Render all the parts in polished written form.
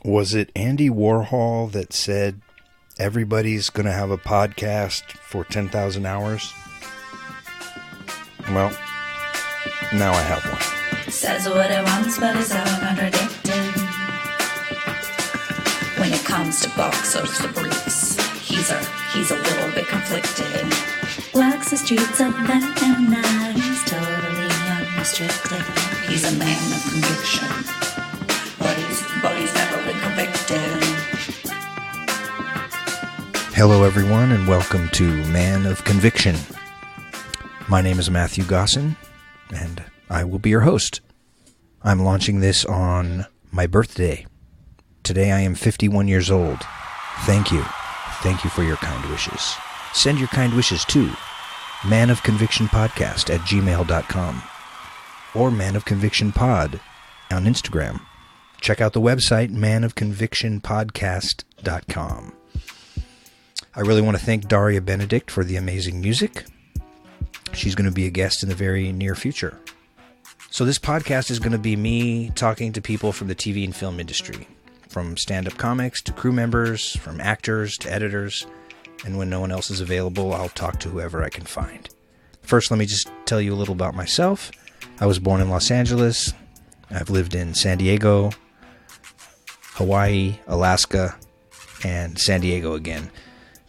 Was it Andy Warhol that said everybody's going to have a podcast for 10,000 hours? Well, now I have one. Says what he wants, but he's so contradicted. When it comes to boxers, the briefs, he's a little bit conflicted. Walks the streets of that and night, he's totally unrestricted. He's a man of conviction, but he's never been convicted. Hello everyone and welcome to Man of Conviction. My name is Matthew Gossin and I will be your host. I'm launching this on my birthday. Today I am 51 years old. Thank you. Thank you for your kind wishes. Send your kind wishes to manofconvictionpodcast@gmail.com or manofconvictionpod on Instagram. Check out the website manofconvictionpodcast.com. I really want to thank Daria Benedict for the amazing music. She's going to be a guest in the very near future. So this podcast is going to be me talking to people from the TV and film industry, from stand-up comics to crew members, from actors to editors, and when no one else is available, I'll talk to whoever I can find. First, let me just tell you a little about myself. I was born in Los Angeles. I've lived in San Diego, Hawaii, Alaska, and San Diego again.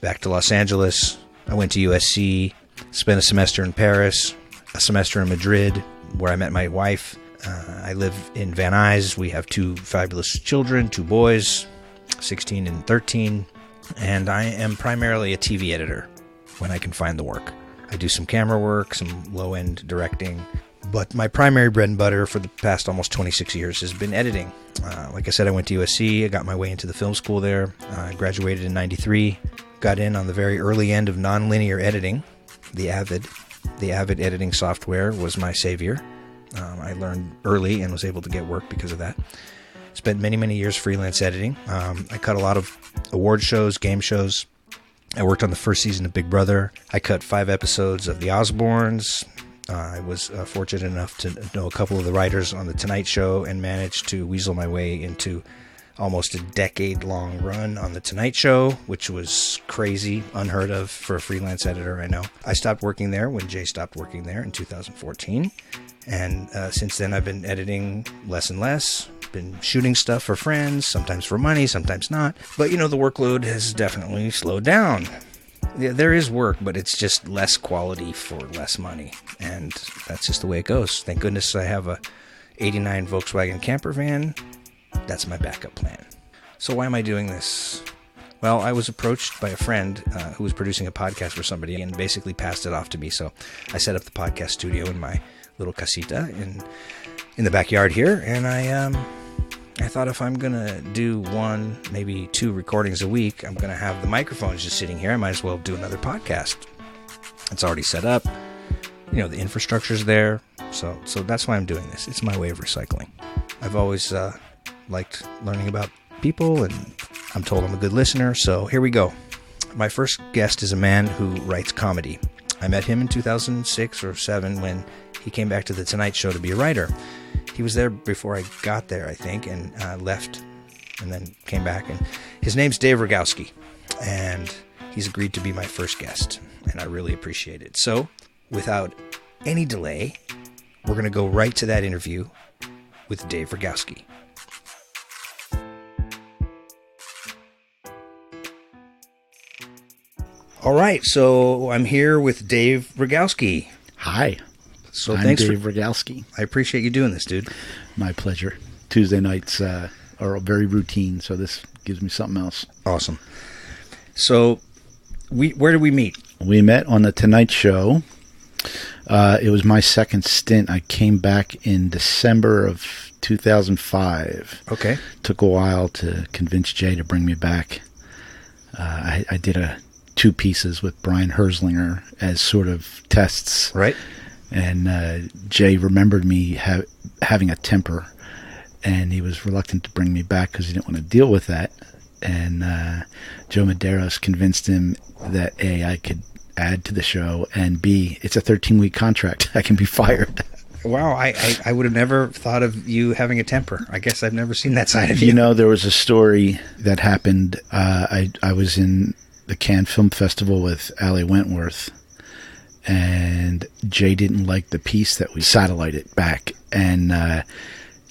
Back to Los Angeles. I went to USC, spent a semester in Paris, a semester in Madrid, where I met my wife. I live in Van Nuys. We have two fabulous children, two boys, 16 and 13, and I am primarily a TV editor when I can find the work. I do some camera work, some low-end directing, but my primary bread and butter for the past almost 26 years has been editing. Like I said, I went to USC. I got my way into the film school there. I graduated in 93, got in on the very early end of nonlinear editing. The Avid editing software was my savior. I learned early and was able to get work because of that. Spent many, many years freelance editing. I cut a lot of award shows, game shows. I worked on the first season of Big Brother. I cut 5 episodes of The Osbournes. I was fortunate enough to know a couple of the writers on The Tonight Show and managed to weasel my way into almost a decade-long run on The Tonight Show, which was crazy, unheard of for a freelance editor, I know. I stopped working there when Jay stopped working there in 2014. And since then, I've been editing less and less, been shooting stuff for friends, sometimes for money, sometimes not. But, the workload has definitely slowed down. Yeah, there is work, but it's just less quality for less money. And that's just the way it goes. Thank goodness I have a 89 Volkswagen camper van. That's my backup plan. So why am I doing this? Well, I was approached by a friend who was producing a podcast for somebody and basically passed it off to me. So I set up the podcast studio in my little casita in the backyard here, and I thought if I'm gonna do 1, maybe 2 recordings a week, I'm gonna have the microphones just sitting here. I might as well do another podcast. It's already set up. The infrastructure's there, so that's why I'm doing this. It's my way of recycling. I've always liked learning about people, and I'm told I'm a good listener, so here we go. My first guest is a man who writes comedy. I met him in 2006 or 7 when he came back to The Tonight Show to be a writer. He was there before I got there, I think, and left and then came back. And his name's Dave Rygalski, and he's agreed to be my first guest, and I really appreciate it. So, without any delay, we're going to go right to that interview with Dave Rygalski. All right, so I'm here with Dave Rygalski. Hi. So I'm thanks Dave Rygalski. I appreciate you doing this, dude. My pleasure. Tuesday nights are very routine, so this gives me something else. Awesome. So, where did we meet? We met on The Tonight Show. It was my second stint. I came back in December of 2005. Okay. Took a while to convince Jay to bring me back. I did 2 pieces with Brian Herzlinger as sort of tests. Right. And Jay remembered me having a temper, and he was reluctant to bring me back because he didn't want to deal with that. And Joe Medeiros convinced him that A, I could add to the show, and B, it's a 13-week contract. I can be fired. Wow, I would have never thought of you having a temper. I guess I've never seen that side of you. You know, there was a story that happened. I was in the Cannes Film Festival with Ali Wentworth, and Jay didn't like the piece that we satellited back, and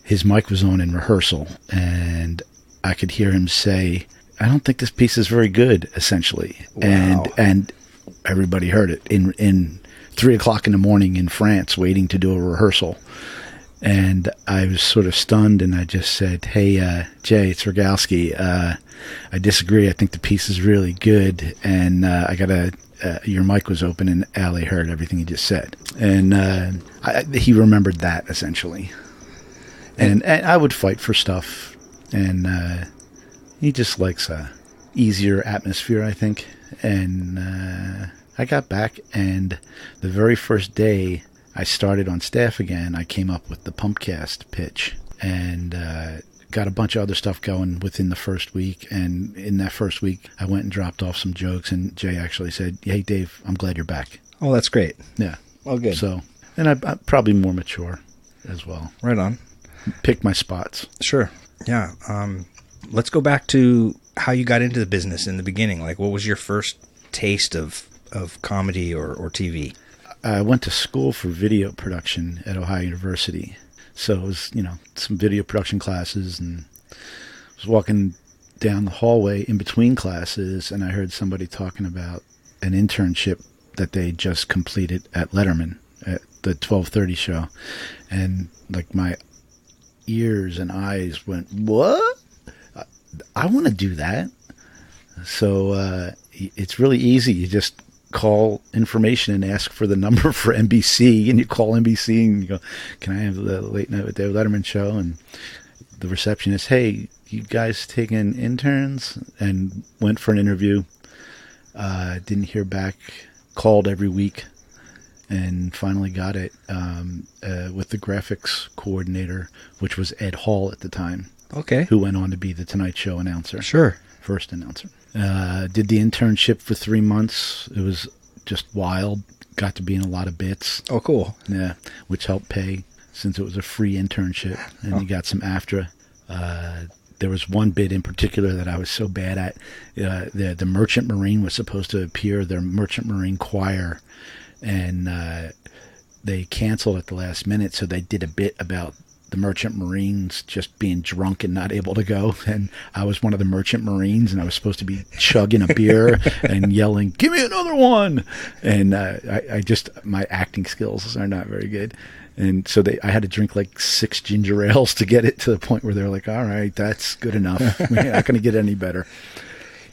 his mic was on in rehearsal, and I could hear him say, "I don't think this piece is very good," essentially. Wow. And everybody heard it in 3 o'clock in the morning in France, waiting to do a rehearsal. And I was sort of stunned, and I just said, "Hey, Jay, it's Rygalski. I disagree. I think the piece is really good, and I gotta." Your mic was open, and Ali heard everything you just said, and he remembered that essentially. And I would fight for stuff, and he just likes a easier atmosphere, I think. And I got back, and the very first day I started on staff again, I came up with the Pumpcast pitch, and got a bunch of other stuff going within the first week. And in that first week, I went and dropped off some jokes, and Jay actually said, "Hey, Dave, I'm glad you're back." Oh, that's great. Yeah. Well, good. So, and I'm probably more mature as well. Right on. Pick my spots. Sure. Yeah. Let's go back to how you got into the business in the beginning. Like, what was your first taste of comedy or TV? I went to school for video production at Ohio University. So it was, some video production classes, and I was walking down the hallway in between classes, and I heard somebody talking about an internship that they just completed at Letterman at the 12:30 show. And like my ears and eyes went, "What? I want to do that." So it's really easy. You just call information and ask for the number for NBC, and you call NBC and you go, "Can I have the Late Night with Dave Letterman show?" And the receptionist, "Hey, you guys taking interns?" And went for an interview. Didn't hear back. Called every week, and finally got it with the graphics coordinator, which was Ed Hall at the time. Okay. Who went on to be the Tonight Show announcer. Sure. First announcer. Did the internship for 3 months. It was just wild. Got to be in a lot of bits. Oh, cool. Yeah, which helped pay since it was a free internship, and you got some AFTRA. There was one bit in particular that I was so bad at. The Merchant Marine was supposed to appear, their Merchant Marine choir, and they canceled at the last minute, so they did a bit about the Merchant Marines just being drunk and not able to go. And I was one of the Merchant Marines, and I was supposed to be chugging a beer and yelling, "Give me another one!" And I just, my acting skills are not very good. And so I had to drink like 6 ginger ales to get it to the point where they're like, "All right, that's good enough. We're not going to get any better."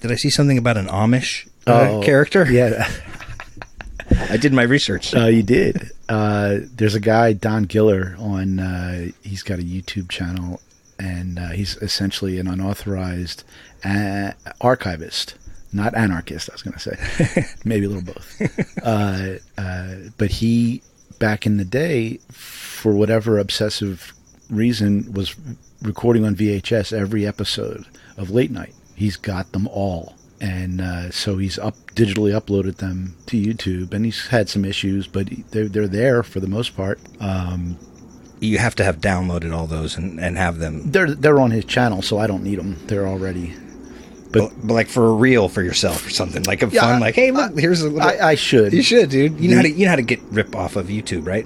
Did I see something about an Amish character? Yeah. I did my research. You did. There's a guy, Don Giller, on, he's got a YouTube channel, and he's essentially an unauthorized archivist. Not anarchist, I was going to say. Maybe a little both. But he, back in the day, for whatever obsessive reason, was recording on VHS every episode of Late Night. He's got them all. And so he's digitally uploaded them to YouTube, and he's had some issues, but they're there for the most part. You have to have downloaded all those and have them. They're on his channel, so I don't need them. They're already. But like for a reel for yourself or something, like a fun, like, "Hey, look, here's a little." I should. You should, dude. You know how to get rip off of YouTube, right?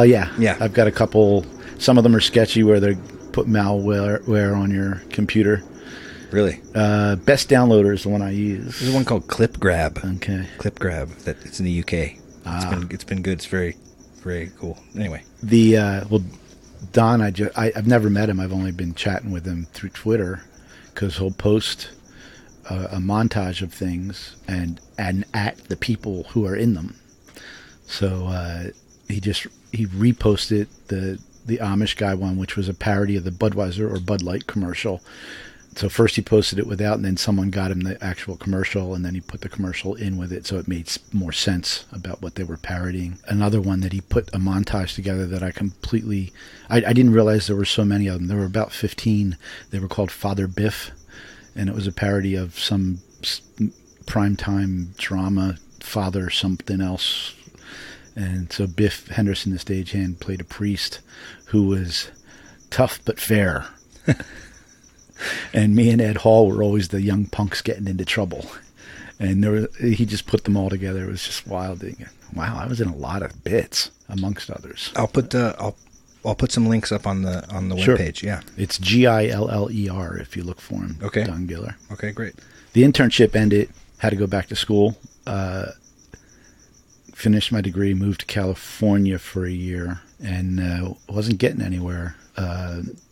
Yeah. I've got a couple. Some of them are sketchy, where they put malware on your computer. Really? Best Downloader is the one I use. There's one called Clip Grab. Okay. Clip Grab. That it's in the UK. It's been good. It's very, very cool. Anyway. Don, I've never met him. I've only been chatting with him through Twitter, because he'll post a montage of things and at the people who are in them. So he reposted the Amish guy one, which was a parody of the Budweiser or Bud Light commercial. So first he posted it without, and then someone got him the actual commercial, and then he put the commercial in with it, so it made more sense about what they were parodying. Another one that he put a montage together that I didn't realize there were so many of them. There were about 15. They were called Father Biff, and it was a parody of some primetime drama, Father something else. And so Biff Henderson, the stagehand, played a priest who was tough but fair. And me and Ed Hall were always the young punks getting into trouble. And he just put them all together. It was just wild. Wow, I was in a lot of bits, amongst others. I'll put some links up on the Sure. webpage. Yeah, it's Giller if you look for him. Okay. Don Giller. Okay, great. The internship ended. Had to go back to school. Finished my degree. Moved to California for a year, and wasn't getting anywhere.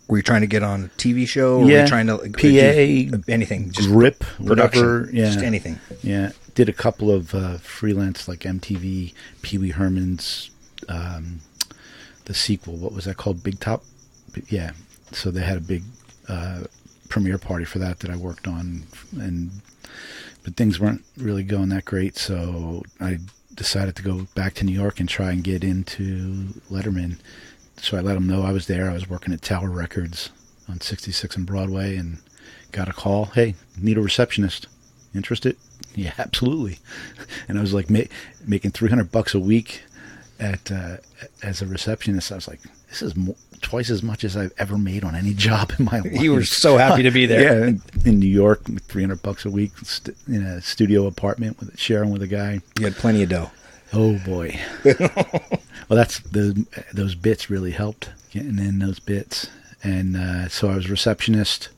Were you trying to get on a TV show? Or Yeah, were you trying to PA, anything? Just grip, production, whatever. Yeah, just anything. Yeah, did a couple of freelance like MTV, Pee Wee Herman's, the sequel. What was that called? Big Top. Yeah. So they had a big premiere party for that I worked on, but things weren't really going that great. So I decided to go back to New York and try and get into Letterman. So I let them know I was there. I was working at Tower Records on 66 and Broadway, and got a call. Hey, need a receptionist. Interested? Yeah, absolutely. And I was like making $300 a week as a receptionist. I was like, this is twice as much as I've ever made on any job in my life. You were so happy to be there. Yeah, in New York, with $300 a week in a studio apartment sharing with a guy. You had plenty of dough. Oh boy. Well, those bits really helped, getting in those bits. And so I was receptionist,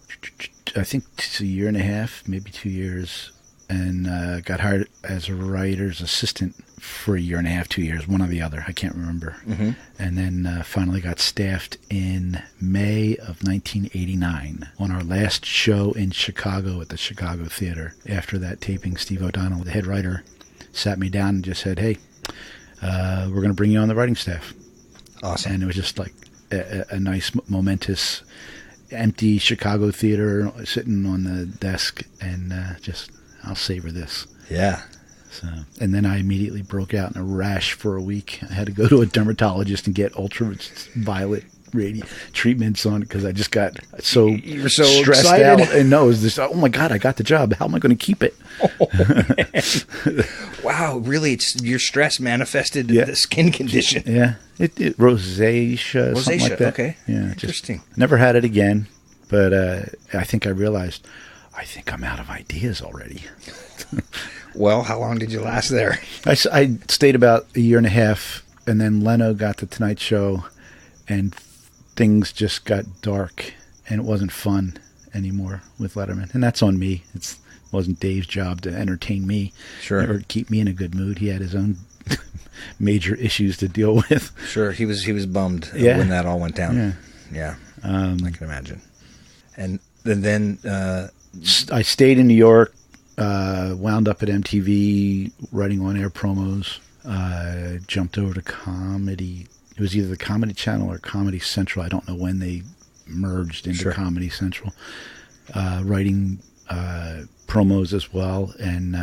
I think a year and a half, maybe 2 years, and got hired as a writer's assistant for a year and a half, 2 years, one or the other. I can't remember. Mm-hmm. And then finally got staffed in May of 1989 on our last show in Chicago at the Chicago Theater. After that taping, Steve O'Donnell, the head writer, sat me down and just said, hey, we're going to bring you on the writing staff. Awesome. And it was just like a nice, momentous, empty Chicago theater sitting on the desk, and just, I'll savor this. Yeah. So, and then I immediately broke out in a rash for a week. I had to go to a dermatologist and get ultraviolet treatments on it because I just got you were so stressed excited. out. And no, it was just, oh my God, I got the job. How am I going to keep it? Wow, really? Your stress manifested in the skin condition. Yeah, it rosacea, something like that. Okay. Yeah, interesting. Never had it again, but I think I realized I think I'm out of ideas already. Well, how long did you last there? I stayed about a year and a half, and then Leno got the Tonight Show, and things just got dark, and it wasn't fun anymore with Letterman. And that's on me. It wasn't Dave's job to entertain me, Sure, or keep me in a good mood. He had his own major issues to deal with. Sure, he was bummed when that all went down. Yeah. I can imagine. And then I stayed in New York, wound up at MTV writing on-air promos, jumped over to comedy. It was either the Comedy Channel or Comedy Central. I don't know when they merged into Comedy Central. Writing promos as well. And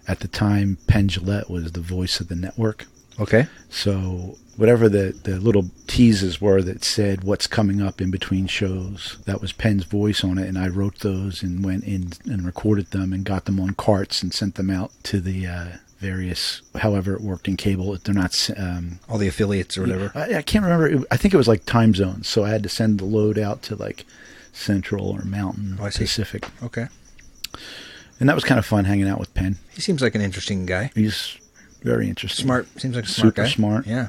at the time, Penn Jillette was the voice of the network. Okay. So whatever the little teases were that said what's coming up in between shows, that was Penn's voice on it. And I wrote those and went in and recorded them and got them on carts and sent them out to the various, however it worked in cable. They're not all the affiliates or whatever. I can't remember. I think it was like time zones, so I had to send the load out to like Central or Mountain, Pacific. Okay. And that was kind of fun hanging out with Penn. He seems like an interesting guy. He's very interesting. Smart. Seems like a smart guy. Super smart. Yeah.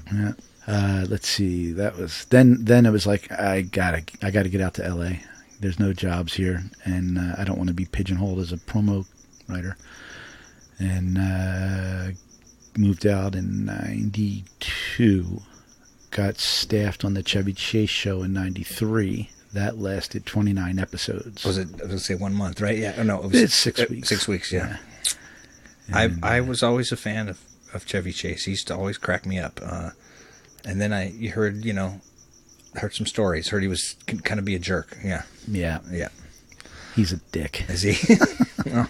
Let's see. That was then it was like I gotta get out to LA. There's no jobs here, and I don't want to be pigeonholed as a promo writer. And moved out in 92. Got staffed on the Chevy Chase show in 93. That lasted 29 episodes. Was it? I was going to say 1 month, right? Yeah. Oh, no, it was 6 weeks. 6 weeks, yeah. I was always a fan of Chevy Chase. He used to always crack me up. And then you heard some stories. Heard he was kind of be a jerk. Yeah. Yeah. Yeah. He's a dick. Is he? Oh,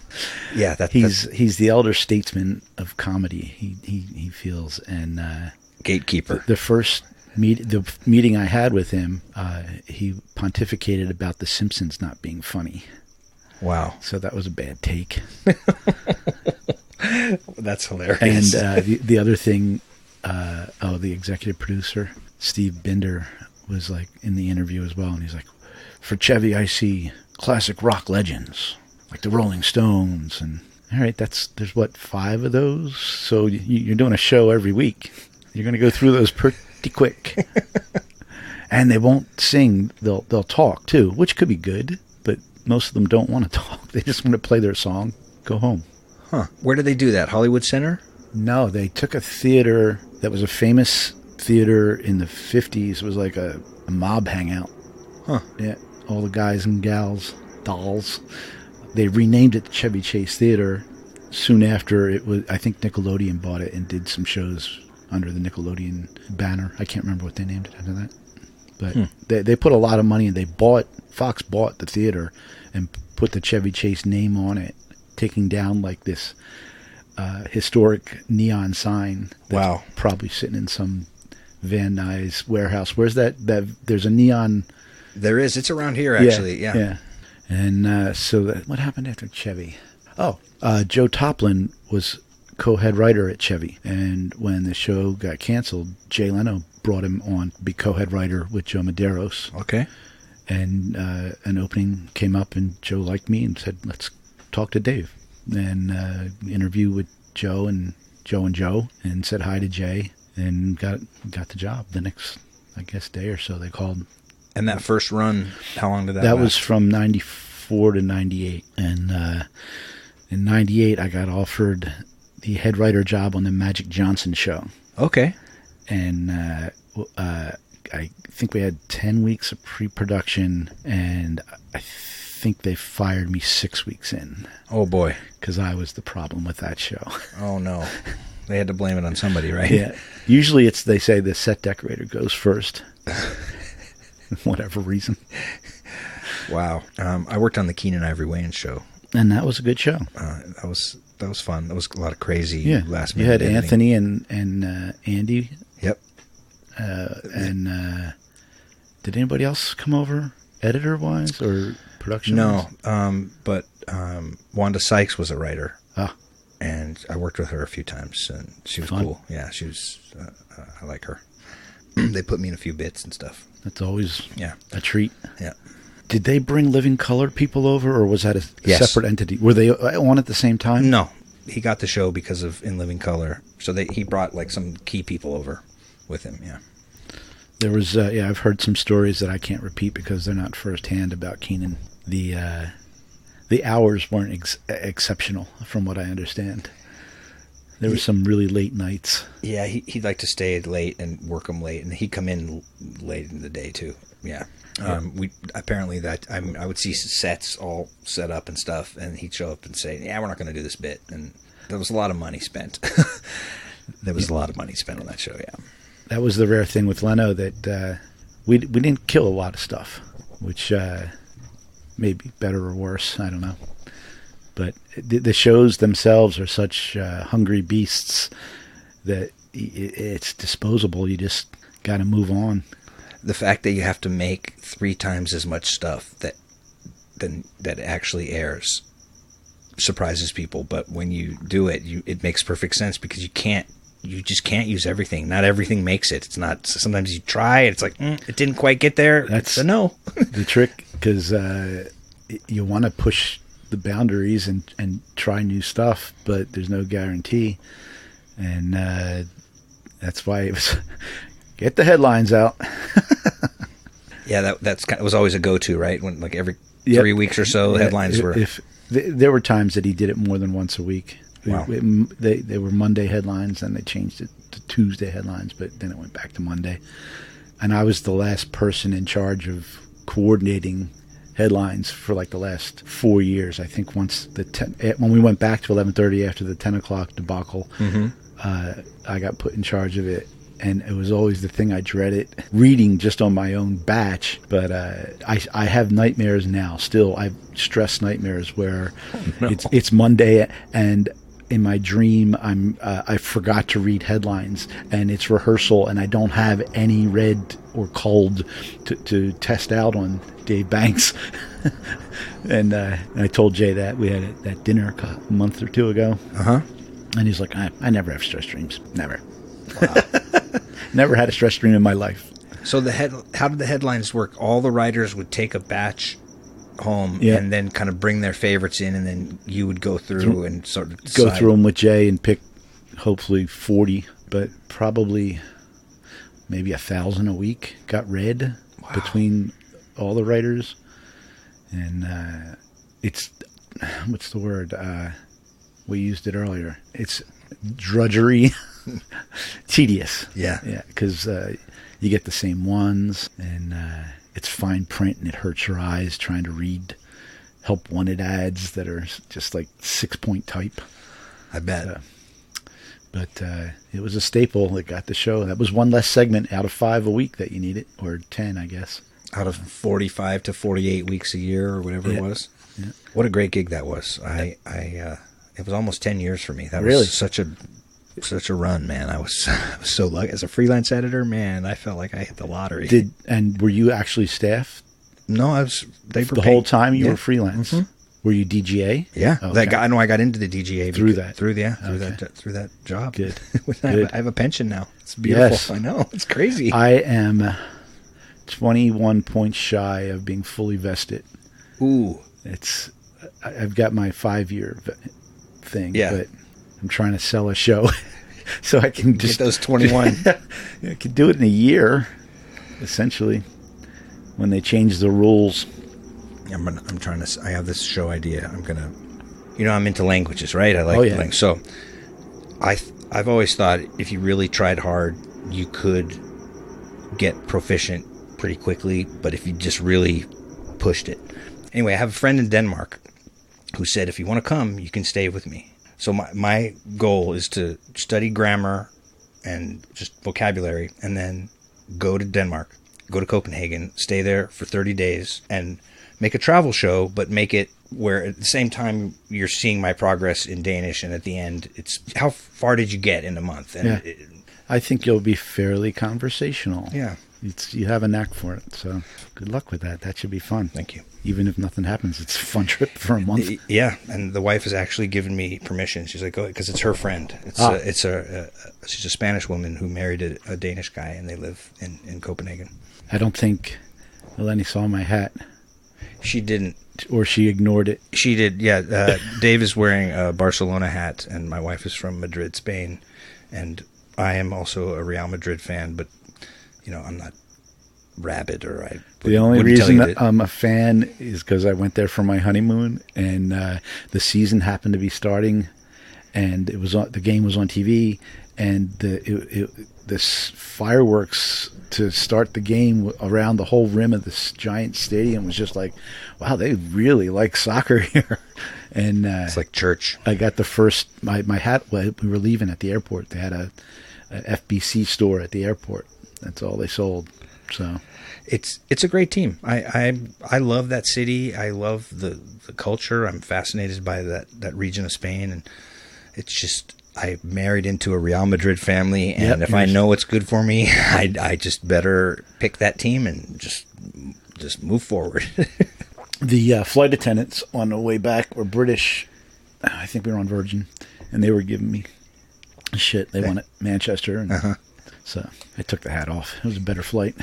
yeah. He's the elder statesman of comedy. He feels, and gatekeeper. The first meeting I had with him, he pontificated about The Simpsons not being funny. Wow. So that was a bad take. That's hilarious. And the other thing the executive producer, Steve Binder, was like in the interview as well, and he's like, for Chevy, I see classic rock legends like the Rolling Stones, and all right, there's what, 5 of those, so you're doing a show every week. You're going to go through those pretty quick. And they won't sing, they'll talk too, which could be good, but most of them don't want to talk. They just want to play their song, go home. Huh. Where did they do that? Hollywood Center? No, they took a theater that was a famous theater in the 50s. It was like a mob hangout. Huh. Yeah, all the guys and gals, dolls. They renamed it the Chevy Chase Theater soon after it was. I think Nickelodeon bought it and did some shows under the Nickelodeon banner. I can't remember what they named it after that. But they put a lot of money, and Fox bought the theater and put the Chevy Chase name on it, taking down like this historic neon sign. That's probably sitting in some Van Nuys warehouse. Where's that? There's a neon. There is. It's around here, actually. Yeah. And what happened after Chevy? Oh, Joe Toplin was co-head writer at Chevy, and when the show got canceled, Jay Leno brought him on to be co-head writer with Joe Medeiros. Okay. And an opening came up, and Joe liked me and said, let's talk to Dave. And interview with Joe, and said hi to Jay, and got the job the next, I guess, day or so. They called. And that first run, how long did that That last? was from 94 to 98. And in 98, I got offered the head writer job on the Magic Johnson show. Okay. And I think we had 10 weeks of pre-production, and I think they fired me 6 weeks in. Oh, boy. Because I was the problem with that show. Oh, no. They had to blame it on somebody, right? Yeah. Usually they say the set decorator goes first. Whatever reason. Wow. I worked on the Keenan Ivory Wayans show. And that was a good show. That was fun. That was a lot of crazy last minute. You had editing. Anthony and Andy. Yep. Did anybody else come over, editor wise or production? No. But Wanda Sykes was a writer. Ah. And I worked with her a few times, and she was Fun. cool. Yeah, she was. I like her. They put me in a few bits and stuff. That's always a treat. Yeah. Did they bring Living Color people over, or was that a Yes. separate entity? Were they on at the same time? No, he got the show because of In Living Color. So he brought like some key people over with him. Yeah. There was I've heard some stories that I can't repeat because they're not firsthand about Keenan. The hours weren't exceptional, from what I understand. There were some really late nights. Yeah, he'd like to stay late and work them late, and he'd come in late in the day too. Yeah. We apparently I would see sets all set up and stuff, and he'd show up and say, "Yeah, we're not going to do this bit," and there was a lot of money spent. There was a lot of money spent on that show. Yeah, that was the rare thing with Leno, that we didn't kill a lot of stuff, which may be better or worse. I don't know, but the shows themselves are such hungry beasts that it's disposable. You just got to move on. The fact that you have to make 3 times as much stuff that actually airs surprises people. But when you do it, it makes perfect sense, because you just can't use everything. Not everything makes it. It's not. Sometimes you try, and it's like it didn't quite get there. That's a no. The trick, because you want to push the boundaries and try new stuff, but there's no guarantee, and that's why it was. Get the headlines out. Yeah, that's kind of, was always a go-to, right? When like every 3 weeks or so, headlines were. There were times that he did it more than once a week. Wow. They were Monday headlines, and they changed it to Tuesday headlines, but then it went back to Monday. And I was the last person in charge of coordinating headlines for like the last 4 years. I think once when we went back to 11:30 after the 10 o'clock debacle, I got put in charge of it. And it was always the thing I dreaded, reading just on my own batch. But I have nightmares now. Still, I have stress nightmares where it's Monday, and in my dream I forgot to read headlines, and it's rehearsal, and I don't have any read or culled to test out on Dave Banks. And I told Jay that we had that dinner a month or two ago. Uh-huh. And he's like, I never have stress dreams, never. Never had a stress dream in my life. So how did the headlines work? All the writers would take a batch home Yeah. and then kind of bring their favorites in, and then you would go through and sort of Go decide. through them with Jay and pick hopefully 40, but probably maybe 1,000 a week got read between all the writers. And it's, what's the word? We used it earlier. It's drudgery, tedious. Yeah. Yeah, because you get the same ones, and it's fine print, and it hurts your eyes trying to read help wanted ads that are just like 6-point type. I bet. But it was a staple. It got the show. That was one less segment out of 5 a week that you needed, or 10, I guess. Out of 45 to 48 weeks a year or whatever it was. Yeah. What a great gig that was. It was almost 10 years for me. That Really? was such a run, man. I was so lucky. As a freelance editor, man, I felt like I hit the lottery. And were you actually staff No, they were the whole time you were freelance? Mhm. Were you DGA? Yeah, Okay. I got into the DGA Through through Okay. that job. Good. I have a pension now. It's beautiful. Yes. I know. It's crazy. I am 21 points shy of being fully vested. Ooh. I've got my 5-year thing, Yeah. but I'm trying to sell a show so I can Get just those 21. I could do it in a year, essentially, when they change the rules. I'm trying to. I have this show idea. I'm gonna. I'm into languages, right? I like Oh, yeah. language. So, I've always thought if you really tried hard, you could get proficient pretty quickly. But if you just really pushed it, anyway, I have a friend in Denmark who said, if you want to come, you can stay with me. So my goal is to study grammar and just vocabulary, and then go to Denmark, go to Copenhagen, stay there for 30 days, and make a travel show, but make it where at the same time you're seeing my progress in Danish, and at the end, it's how far did you get in a month? And Yeah. I think you'll be fairly conversational. Yeah. You have a knack for it, so good luck with that. That should be fun. Thank you. Even if nothing happens, it's a fun trip for a month. Yeah, and the wife has actually given me permission. She's like, "Go," because it's her friend. She's a Spanish woman who married a Danish guy, and they live in Copenhagen. I don't think Eleni saw my hat, She didn't. or she ignored it. She did. Yeah. Dave is wearing a Barcelona hat, and my wife is from Madrid, Spain, and I am also a Real Madrid fan, but I'm not rabid, or The only wouldn't tell reason you that I'm a fan is because I went there for my honeymoon, and the season happened to be starting, and the game was on TV, and the fireworks to start the game around the whole rim of this giant stadium was just like, wow, they really like soccer here. And it's like church. I got the first my hat. We were leaving at the airport. They had a FBC store at the airport. That's all they sold. So It's a great team. I love that city. I love the culture. I'm fascinated by that region of Spain, and it's just I married into a Real Madrid family, and Yep, if I know what's good for me, I just better pick that team and just move forward. the flight attendants on the way back were British. I think we were on Virgin, and they were giving me shit. They wanted Manchester, and so I took the hat off. It was a better flight.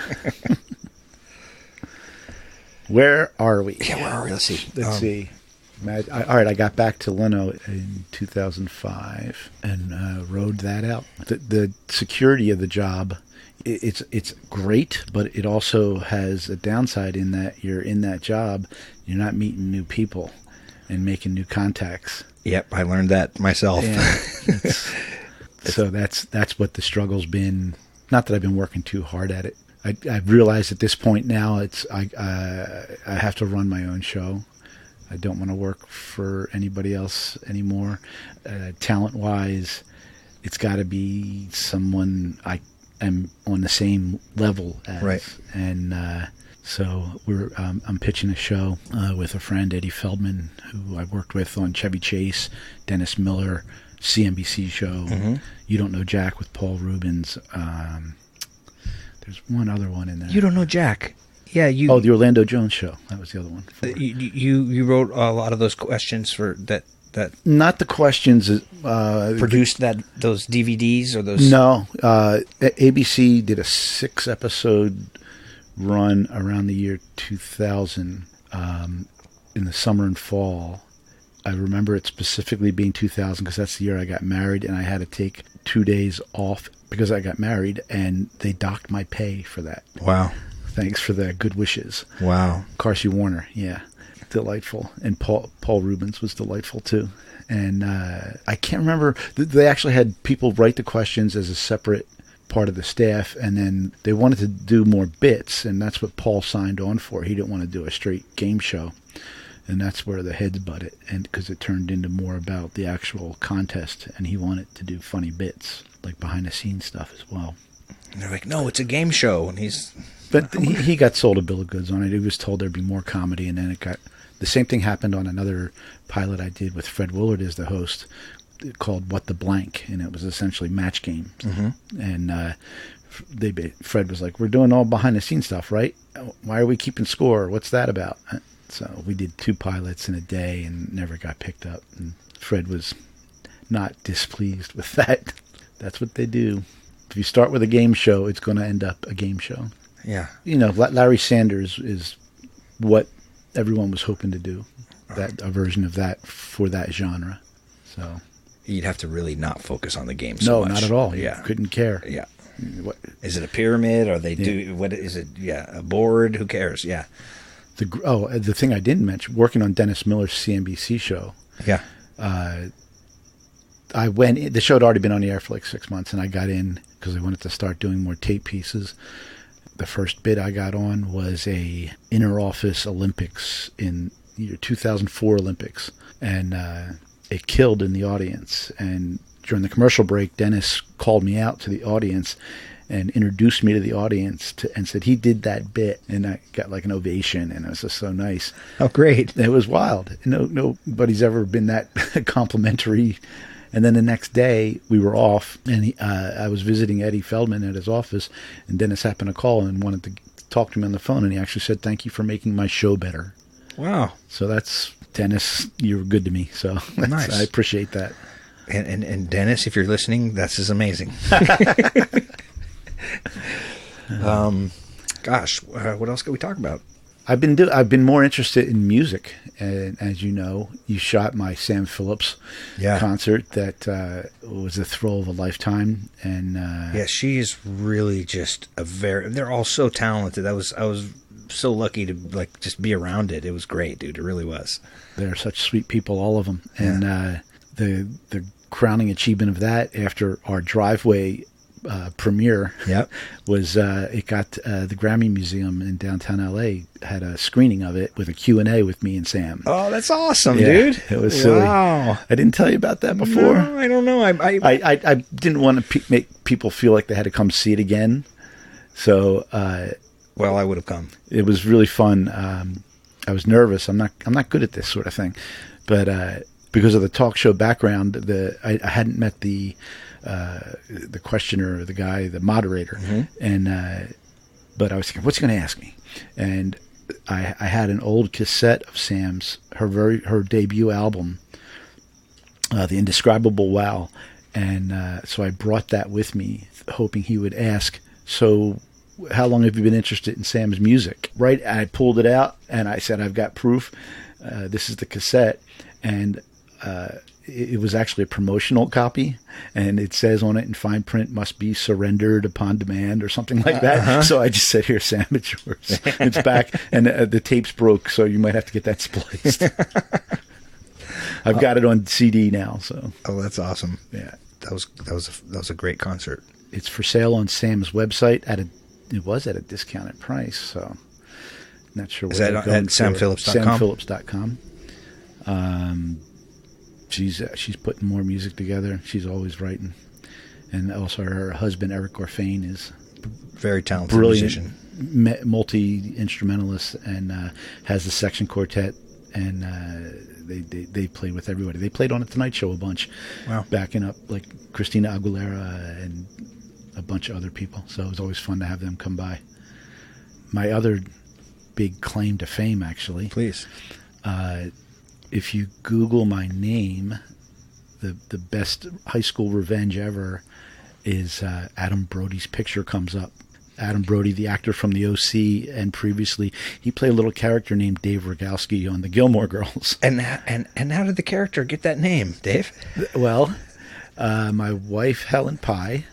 Where are we? Yeah, where are we? Let's see. Let's see. All right, I got back to Leno in 2005 and rode that out. The security of the job, it's great, but it also has a downside in that you're in that job, you're not meeting new people and making new contacts. Yep, I learned that myself. So that's what the struggle's been. Not that I've been working too hard at it. I've realized at this point now I have to run my own show. I don't want to work for anybody else anymore. Talent-wise, it's got to be someone I am on the same level as. Right. And so I'm pitching a show with a friend, Eddie Feldman, who I worked with on Chevy Chase, Dennis Miller, CNBC show. Mm-hmm. You Don't Know Jack with Paul Rubens. There's one other one in there. You Don't Know Jack. Yeah, the Orlando Jones show. That was the other one. You wrote a lot of those questions for that that Not the questions. produced those DVDs or those? No. ABC did a 6-episode run around the year 2000 in the summer and fall. I remember it specifically being 2000 because that's the year I got married, and I had to take 2 days off because I got married, and they docked my pay for that. Wow. Thanks for the good wishes. Wow. Carsey Warner, yeah. Delightful. And Paul Rubens was delightful too. And I can't remember. They actually had people write the questions as a separate part of the staff, and then they wanted to do more bits, and that's what Paul signed on for. He didn't want to do a straight game show. And that's where the heads butted, and because it turned into more about the actual contest, and he wanted to do funny bits, like behind-the-scenes stuff as well. And they're like, no, it's a game show, and he's... But he got sold a bill of goods on it. He was told there'd be more comedy, and then it got... The same thing happened on another pilot I did with Fred Willard as the host, called What the Blank, and it was essentially match games. Mm-hmm. And Fred was like, we're doing all behind-the-scenes stuff, right? Why are we keeping score? What's that about? So we did 2 pilots in a day and never got picked up. And Fred was not displeased with that. That's what they do. If you start with a game show, it's going to end up a game show. Yeah. You know, Larry Sanders is what everyone was hoping to do. A version of that for that genre. So you'd have to really not focus on the game so much. No, not at all. Yeah. You couldn't care. Yeah. What is it, a pyramid? Or what is it? Yeah, a board? Who cares? Yeah. The thing I didn't mention, working on Dennis Miller's CNBC show. Yeah. I went in, the show had already been on the air for like 6 months, and I got in because I wanted to start doing more tape pieces. The first bit I got on was a inter-office Olympics in year 2004 Olympics, and it killed in the audience. And during the commercial break, Dennis called me out to the audience and introduced me to the audience and said he did that bit, and I got like an ovation, and it was just so nice. Oh, great! It was wild. Nobody's ever been that complimentary. And then the next day we were off, and I was visiting Eddie Feldman at his office, and Dennis happened to call and wanted to talk to me on the phone, and he actually said, "Thank you for making my show better." Wow! So that's Dennis. You were good to me, so nice. I appreciate that. And Dennis, if you're listening, this is amazing. Gosh, what else can we talk about? I've been more interested in music, and as you know, you shot my Sam Phillips concert that was a thrill of a lifetime. And yeah, she's really just they're all so talented. I was so lucky to like just be around it. It was great, dude. It really was. They're such sweet people, all of them. And the crowning achievement of that after our driveway premiere was it got the Grammy Museum in downtown LA had a screening of it with a Q&A with me and Sam. Oh, that's awesome, dude. It was silly. Wow. I didn't tell you about that before. No, I don't know. I didn't want to make people feel like they had to come see it again. So well, I would have come. It was really fun. I was nervous. I'm not good at this sort of thing. But because of the talk show background, I hadn't met the questioner, the moderator, and but I was thinking, what's he going to ask me? And I had an old cassette of Sam's her debut album, The Indescribable Wow, and so I brought that with me, hoping he would ask, so how long have you been interested in Sam's music? Right, I pulled it out and I said, I've got proof. This is the cassette, and it was actually a promotional copy, and it says on it in fine print, "Must be surrendered upon demand," or something like that. So I just said, "Here, Sam, it's yours." It's back, and the tape's broke, so you might have to get that spliced. I've got it on CD now. So that's awesome. Yeah, that was a great concert. It's for sale on Sam's website it was at a discounted price. So not sure. Is that at samphillips.com? Samphillips.com. She's putting more music together. She's always writing, and also her husband Eric Gorfain is very talented musician, multi-instrumentalist, and has the section quartet, and they played with everybody. They played on a Tonight Show a bunch, backing up like Christina Aguilera and a bunch of other people. So it was always fun to have them come by. My other big claim to fame, actually, please. if you Google my name, the best high school revenge ever is Adam Brody's picture comes up. Adam Brody, the actor from the OC, and previously he played a little character named Dave Rygalski on the Gilmore Girls. And how did the character get that name, Dave? Well, my wife Helen Pye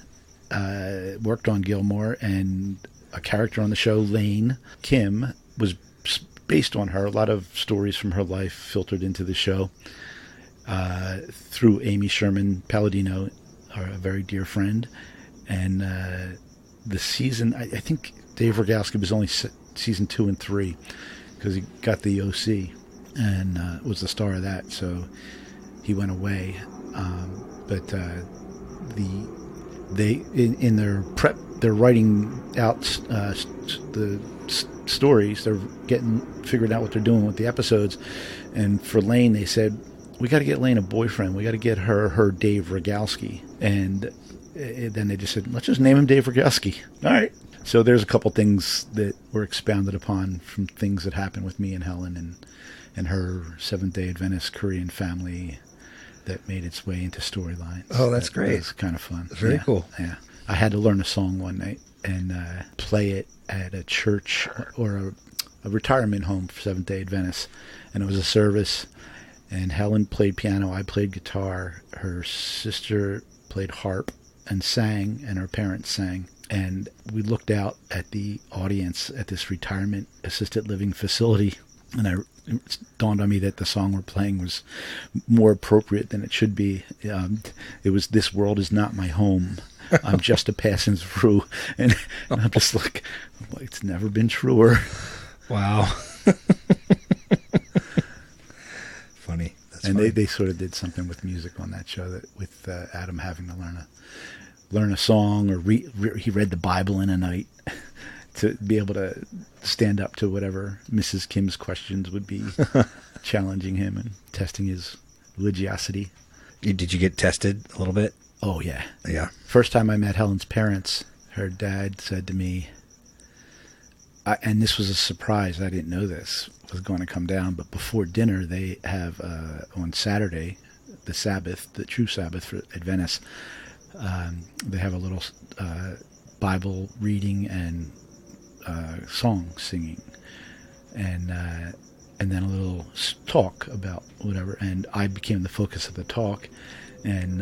worked on Gilmore, and a character on the show, Lane Kim, was based on her. A lot of stories from her life filtered into the show through Amy Sherman Palladino, a very dear friend, and the season, I think Dave Rygalski was only season 2 and 3 because he got the OC and was the star of that, so he went away. But they in their prep, they're writing out the stories. They're figuring out what they're doing with the episodes. And for Lane, they said, we got to get Lane a boyfriend. We got to get her Dave Rygalski. And then they just said, let's just name him Dave Rygalski. All right. So there's a couple things that were expounded upon from things that happened with me and Helen and her Seventh-day Adventist Korean family that made its way into storylines. Oh, that's great. It's kind of fun. Very cool. Yeah. I had to learn a song one night and play it at a church or a retirement home for Seventh-day Adventists. And it was a service. And Helen played piano. I played guitar. Her sister played harp and sang, and her parents sang. And we looked out at the audience at this retirement assisted living facility, and it dawned on me that the song we're playing was more appropriate than it should be. It was "This World Is Not My Home. I'm just a passing through." And I'm just like, well, it's never been truer. Wow. Funny. That's and funny. they sort of did something with music on that show, that with Adam having to learn a song, or he read the Bible in a night to be able to stand up to whatever Mrs. Kim's questions would be, challenging him and testing his religiosity. Did you get tested a little bit? Oh, yeah. Yeah. First time I met Helen's parents, her dad said to me, and this was a surprise, I didn't know this was going to come down, but before dinner they have, on Saturday, the Sabbath, the true Sabbath for Adventists, they have a little Bible reading and song singing, and then a little talk about whatever. And I became the focus of the talk, and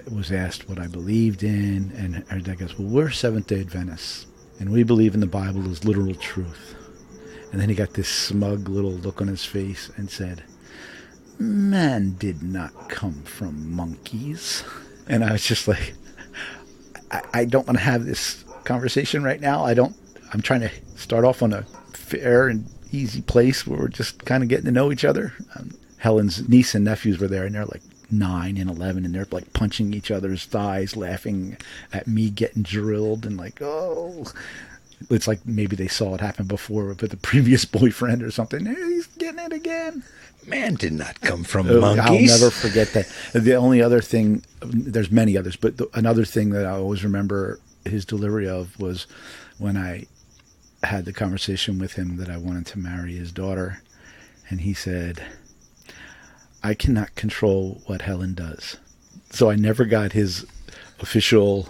was asked what I believed in. And our dad goes, "Well, we're Seventh-day Adventists, and we believe in the Bible as literal truth." And then he got this smug little look on his face and said, "Man did not come from monkeys." And I was just like, I don't want to have this conversation right now. I'm trying to start off on a fair and easy place where we're just kind of getting to know each other. Helen's niece and nephews were there, and they're like 9 and 11, and they're like punching each other's thighs, laughing at me getting drilled, and like, oh, it's like maybe they saw it happen before with the previous boyfriend or something. Hey, he's getting it again. Man did not come from monkeys. I'll never forget that. The only other thing, there's many others, but another thing that I always remember his delivery of was when I had the conversation with him that I wanted to marry his daughter, and he said, "I cannot control what Helen does." So I never got his official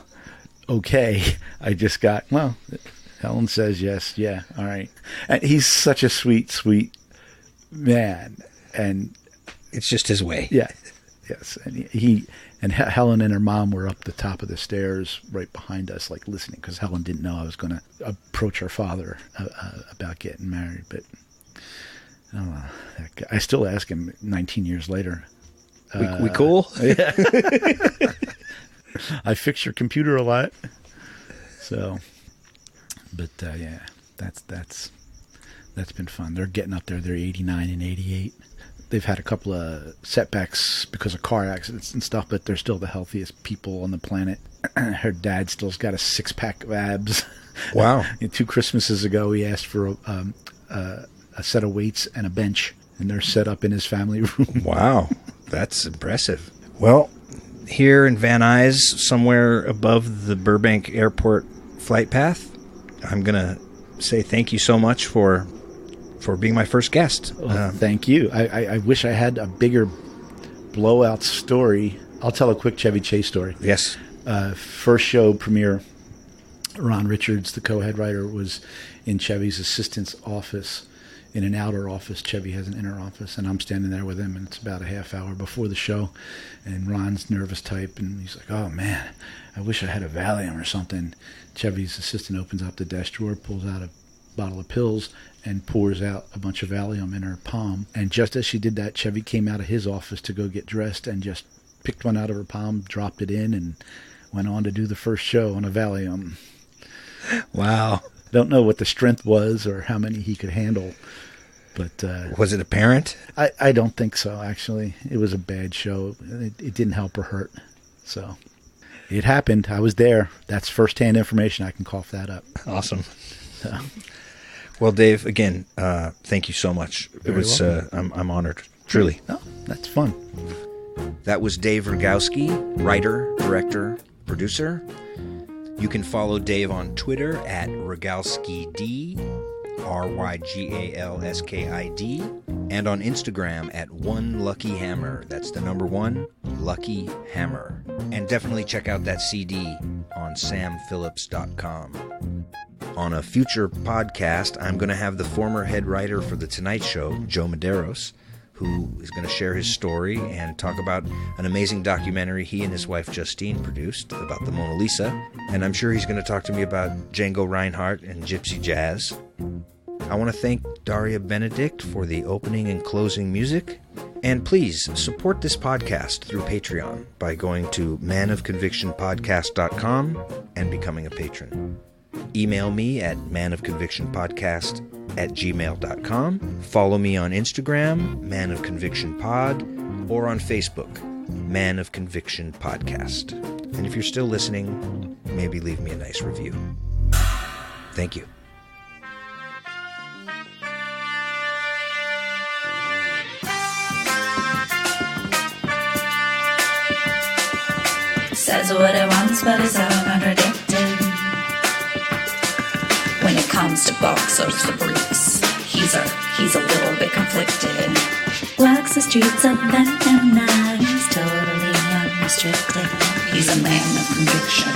okay. I just got, well, Helen says yes, yeah, all right. And he's such a sweet, sweet man. And it's just his way. Yeah. Yes. And Helen and her mom were up the top of the stairs right behind us, like listening, because Helen didn't know I was going to approach her father about getting married. But I don't know. I still ask him 19 years later. We cool? Yeah. I fix your computer a lot. So, but yeah, that's been fun. They're getting up there. They're 89 and 88. They've had a couple of setbacks because of car accidents and stuff, but they're still the healthiest people on the planet. Her dad still's got a 6-pack of abs. Wow. 2 Christmases ago, he asked for a set of weights and a bench, and they're set up in his family room. Wow. That's impressive. Well, here in Van Nuys, somewhere above the Burbank Airport flight path, I'm going to say thank you so much for for being my first guest. Well, thank you. I wish I had a bigger blowout story. I'll tell a quick Chevy Chase story. Yes. First show premiere, Ron Richards, the co-head writer, was in Chevy's assistant's office, in an outer office. Chevy has an inner office, and I'm standing there with him, and it's about a half hour before the show, and Ron's nervous type, and he's like, oh man, I wish I had a Valium or something. Chevy's assistant opens up the desk drawer, pulls out a bottle of pills, and pours out a bunch of Valium in her palm. And just as she did that, Chevy came out of his office to go get dressed and just picked one out of her palm, dropped it in, and went on to do the first show on a Valium. Wow. Don't know what the strength was or how many he could handle. But was it apparent? I don't think so, actually. It was a bad show. It didn't help or hurt. So it happened. I was there. That's firsthand information. I can cough that up. Awesome. Well, Dave, again, thank you so much. It was I'm honored, truly. Oh, that's fun. That was Dave Rygalski, writer, director, producer. You can follow Dave on Twitter at RygalskiD, RYGALSKID, and on Instagram at One Lucky Hammer. That's the number 1, Lucky Hammer. And definitely check out that CD on samphillips.com. On a future podcast, I'm going to have the former head writer for The Tonight Show, Joe Medeiros, who is going to share his story and talk about an amazing documentary he and his wife Justine produced about the Mona Lisa. And I'm sure he's going to talk to me about Django Reinhardt and Gypsy Jazz. I want to thank Daria Benedict for the opening and closing music. And please support this podcast through Patreon by going to manofconvictionpodcast.com and becoming a patron. Email me at manofconvictionpodcast@gmail.com. Follow me on Instagram, Man of Conviction Pod, or on Facebook, Man of Conviction Podcast. And if you're still listening, maybe leave me a nice review. Thank you. Says what he wants, but he's all contradicted. When it comes to boxers, the briefs, he's a little bit conflicted. Walks the streets of Atlanta, he's totally unrestricted. He's a man of conviction.